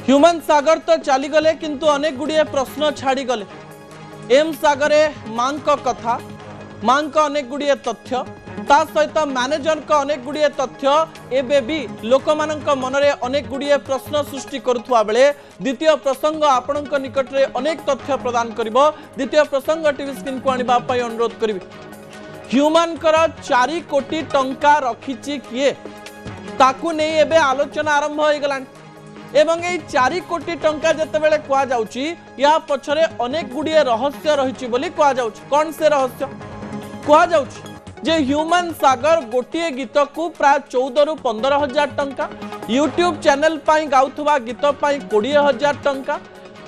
Human सागर तो चलीगले किंतु अनेक गुड़िए प्रश्न छाड़ीगले। एम सागरे माँ कथा माँ अनेक गुड़िए तथ्य ता सहित मैनेजर का अनेक गुड़िए तथ्य एवं भी लोक मनरे अनेक गुड़िए प्रश्न सृष्टि करुवा बेले द्वितीय प्रसंग आपण निकट में अनेक तथ्य प्रदान करिबो। द्वितीय प्रसंग टीवी स्क्रीन को आनिबा पई अनुरोध करिबी। ह्यूमन कर 4 कोटी टंका रखिछि किए ताकू नहीं एबे आलोचना आरंभ हो गलानी एवं यही 4 कोटी टंका जितेबाला कहुच्छी या पछरे अनेक गुड़िए रहस्य रही बोली कहुच्छी। कौन से रहस्य कहुच्छी जे ह्यूमन सागर गोटे गीत को प्राय 14 रु 15 हजार टंका यूट्यूब चैनल पाई गाउथुवा गीत पाई 20 हजार टंका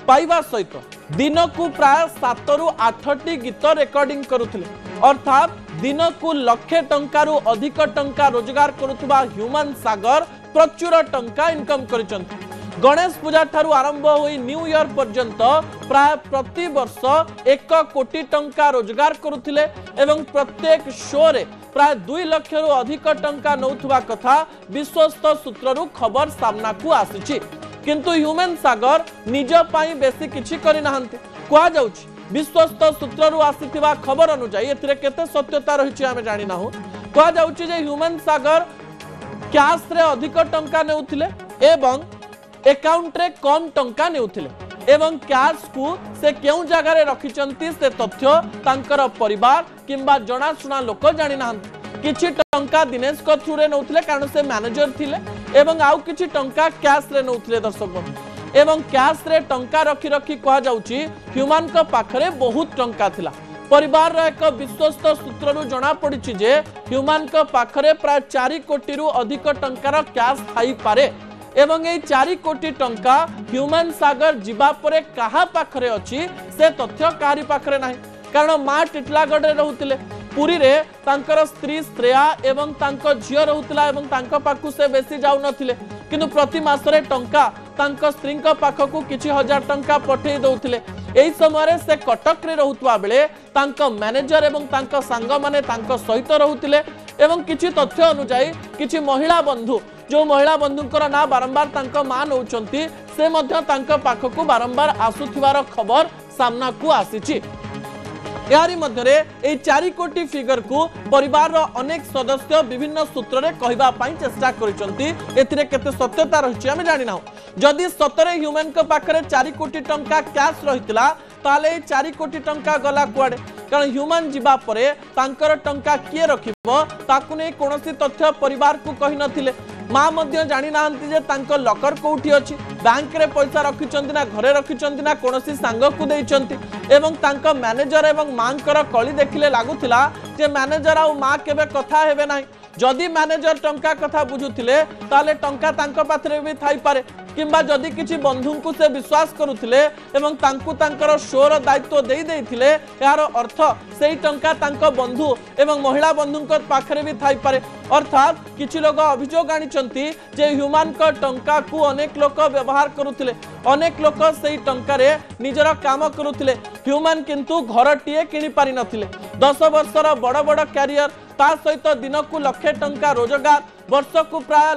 पाइबा सहित दिन को प्राय 7 रु 8 गीत रेकर्डिंग करुथिले अर्थात दिन को लक्षे टंकारु अधिक टंका रोजगार करुथुवा ह्यूमन सागर प्रचुर टंका इनकम करिसंती। गणेश पूजा ठारू आरंभ होई न्यू ईयर पर्यंत प्राय प्रति वर्ष 1 कोटी टंका रोजगार करुथिले एवं प्रत्येक शो रे प्राय 2 लाख रु अधिक टंका नौथुवा कथा विश्वस्त सूत्ररु खबर सामना को आसीछि। किंतु ह्यूमन सागर निज पाई बेसी किछि करि नाहंती कहा जाउछि। विश्वस्त सूत्ररु आसीथिबा खबर अनुसार एथिरे केते सत्यता रहिछि आमे जानि नाहु। कहा जाउछि जे ह्यूमन सागर कैश रे अधिक टंका नेउथिले एवं अकाउंट रे कम टंका नेउथिले एवं कैश को से केउ जगह रे रखिचंती से तथ्य तांकर परिवार किंबा जनाशुना लोक जानि नाहंती। किछि टंका दिनेश को थ्रू रे नउथिले कारण से मैनेजर थिले एवं आउ किछि टंका कैश रे नउथिले दर्शक एवं कैश रे टंका रखी रखी कहा जाउछि ह्यूमन को पाखरे बहुत टंका थिला। परिवार रो एक विश्वस्त सूत्ररु जना पड़िछि जे ह्यूमन को पाखरे प्राय 4 कोटी रु अधिक टंकार कैश थाई पारे एवं यही 4 कोटी टंका ह्यूमन सागर जीवा परे कहा पाखरे अछि से तथ्य कारी पाखरे नाही। कारण मां टिटलागढ़ रे रहुतिले पुरी रे तांकर स्त्री श्रेया एवं तांको झियो रहुतिला एवं तांको पाखु से बेसी जाउ नथिले किंतु प्रति मासरे टंका तांको स्त्री को पाखकु किछि हजार टंका पठेई दउथिले। एही समय से कटक रे रहुतवा बेले तांको मैनेजर एवं तांको सांग माने तांको सहित रहुतिले एवं किछि तथ्य अनुसार किछि महिला बंधु जो महिला बंधुंकर ना बारंबार तांको मां नउचंती से मध्य तांको पाखकु बारंबार आसुथिबार खबर सामना को आसीछि। यारी मध्यरे ए 4 कोटी फिगर को परिवार रो अनेक सदस्य विभिन्न सूत्र रे कहबा पई चेष्टा करिसंती। एथिरे केते सत्यता रहिछि आमे जानि नाउ। जदि सतरे ह्यूमन को पाखरे 4 कोटी टंका कैश रहितला ताले 4 कोटी टंका गला कुआडे कारण ह्यूमन जीवा परे तांकर टंका किए रखिबो ताकु नै कोनोसी तथ्य परिवार को कहि नथिले। मां मध्य जानि नाहंती जे तांको लकर कोठी अछि बैंक रे पैसा रखिचंती ना घरे रखिचंती ना कोनोसी सांग को देइचंती एवं तांको मैनेजर एवं मांकर कली देखिले लागुथिला जे मैनेजर आ मां केबे कथा हेबे नाही। जदि मैनेजर टंका कथा बुझुथिले ताले टंका तांको पाथरे भी थाई पारे किंबा जदि किछि बंधु को से विश्वास करुथिले एवं तांकु तांकर शोर दायित्व देई देइथिले यार अर्थ सेही टंका तांको बंधु एवं महिला बंधुंक पाखरे भी थाई पारे। अर्थात किछि लोग अभियोग आनिचंती जे ह्यूमन को टंका को अनेक लोक व्यवहार करुथिले अनेक लोक सेही टंका रे निजर काम करुथिले ह्यूमन किंतु घरटीए किनि पारि नथिले। 10 वर्षर बड़ बड़ कैरियर ता सहित दिन को लक्षे टंका रोजगार वर्ष को प्राय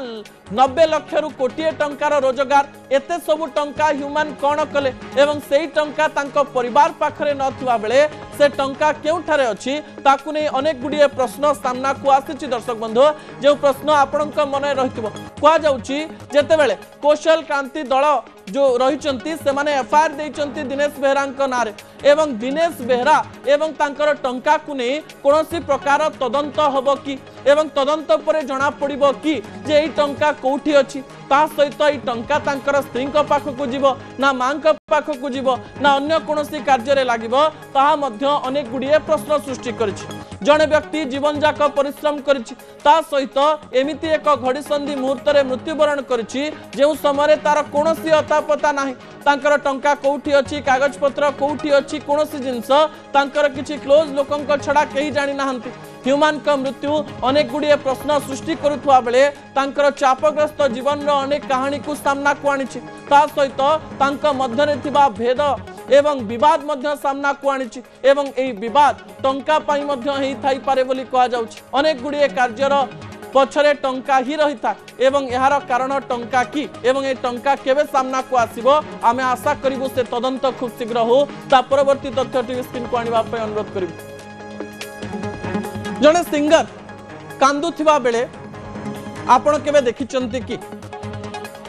90 लाख रु कोटी टंकार रोजगार एते सबु टंका ह्यूमन कौन कले एवं सेही टंका तांको परिवार पाखरे नथिबा बेले से टंका केउठारे अछि ताकु नै अनेक गुडिए प्रश्न सामना को आसीछि। दर्शक बंधु जो प्रश्न आपणक मन रहितबो कहा जाउछि जेतेबेले कौशल क्रांति दल जो रहिचंती से माने एफआईआर देइचंती दिनेश बेहरांक नारे एवं दिनेश बेहरा एवं तांकर टंका को नै कोनोसी प्रकार तदंत हबो कि एवं तदंत परे जणा पड़िबो कि जे एई टंका कोठी अछि ता सहित एई टंका तांकर स्त्री को पाखकु जीवो ना मां को पाखकु जीवो ना अन्य कोनोसी कार्य रे लागिबो ताहा मध्य अनेक गुडिए प्रश्न सृष्टि करिछि। जणे व्यक्ति जीवन जाक परिश्रम करिछि ता सहित एमिति एक घड़ीसंधि मुहूर्त रे मृत्युवरण करिछि जेउ समय तार कोनोसी अतापता नाही तांकर टंका कोठी अछि कागज पत्र कोठी अछि कोनोसी जिंस तांकर किछि क्लोज लोकंक छडा केही जानि नाहंती। ह्यूमन का मृत्यु अनेक गुड़िए प्रश्न सृष्टि करुवा बेले तांकर चापग्रस्त जीवन रो अनेक कहानी को सामना को आनिछि ता सहित तांका मध्यरे थिबा भेद एवं विवाद मध्य सामना को आनिछि एवं एई विवाद टंका पाई मध्य हेई थाई पारे बोली कहा जाउछि। अनेक गुड़िए कार्यर पछरे टंका ही रही था एवं यार कारण टंका कि एवं ए टंका केबे सामना को आसीबो आमे आशा करिवु से तदंत खूब शीघ्र हो ता परवर्ती तथ्य टीवी स्क्रीन को आनिबा पे अनुरोध करिवु। जने सिंगर कांदुथिबा बेले आपण केबे देखिचंती कि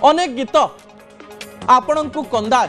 अनेक गीत आपण को कंदा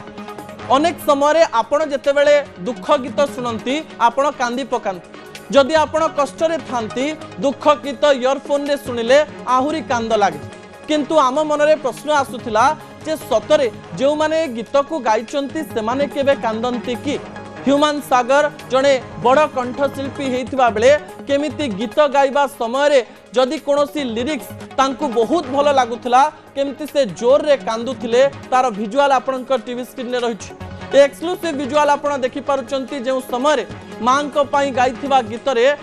अनेक समय आपण जेतेबेले दुख गीत शुणती आपण कांदी पकांती जदि आपण कष्ट रे थांती दुख गीत इयरफोन रे सुनिले आहुरी कांद लागे किंतु आम मनरे प्रश्न आसुथिला जे सतरे जो माने गीत को गाइचंती से माने केबे कांदंती कि ह्यूमान सागर जड़े बड़ कंठशिल्पी होता बेले केमिति गीत गाइबा समय जदि कोनोसी लिरिक्स तांकु बहुत भल लागुथिला केमिति से जोर रे कांदुथिले तार विजुअल आपनकर टीवी स्क्रीन रे रहिछि एक्सक्लूसिव विजुअल आपण देखि पारुचंती जे समय मां को पई गाइथिबा गीत रे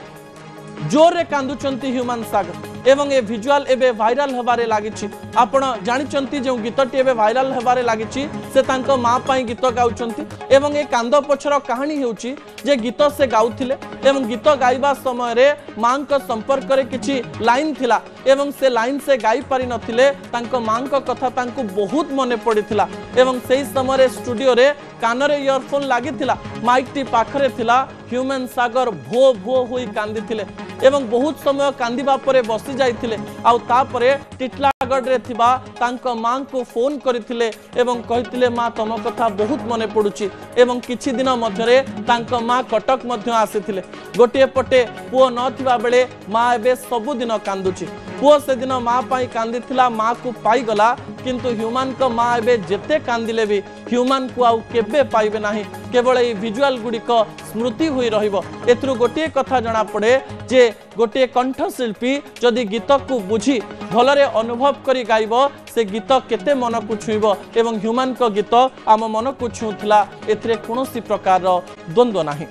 जोर रे कांदुचंती ह्यूमान सागर एवं ए विजुअल एबे वायरल हबारे लागिछि आपण जानिचंती जे गीतटी एबे वायरल हबारे लागिछि से तांको मां पई गीत गाउचंती एवं ए कांद पछर कहानी हेउछि जे गीत से गाउथिले एवं गीत गाइबा समय रे मां को संपर्क रे किछि लाइन थिला एवं से लाइन से गाई पारि नथिले तांको मां को कथा तांको बहुत मने पड़िथिला एवं सेही समय रे स्टूडियो रे कान रे इयरफोन लागिथिला माइक टी पाखरे थिला ह्यूमन सागर भो भो होई कांदिथिले एवं बहुत समय कांदिबा परे बसी जाइथिले आउ तापरे टिटलागढ़ रे थिबा तांको मां को फोन करथिले एवं कहिथिले मां तम कथा बहुत मने पडुची एवं किछि दिन मध्यरे तांको मां कटक मध्य आसीथिले गोटे पटे पुओ न थिबा बेले मां एबे सब दिन कांदुची पुओ से दिन मां पाई कांदिथिला मां को पाई गला किंतु ह्यूमन को मां एबे जेते कांदिले भी ह्यूमन को आउ केबे पाइबे नाही केवल ए विजुअल गुडी को स्मृति हुई रहिबो एथरु गोटे कथा जणा पड़े जे गोटे कंठशिल्पी जदि गीत को बुझी भलरे अनुभव करी गाइबो से गीत केते मन को छुइबो एवं ह्यूमन को गीत आम मन को छुथला एथरे कोनोसी प्रकार द्वंद्व नाही।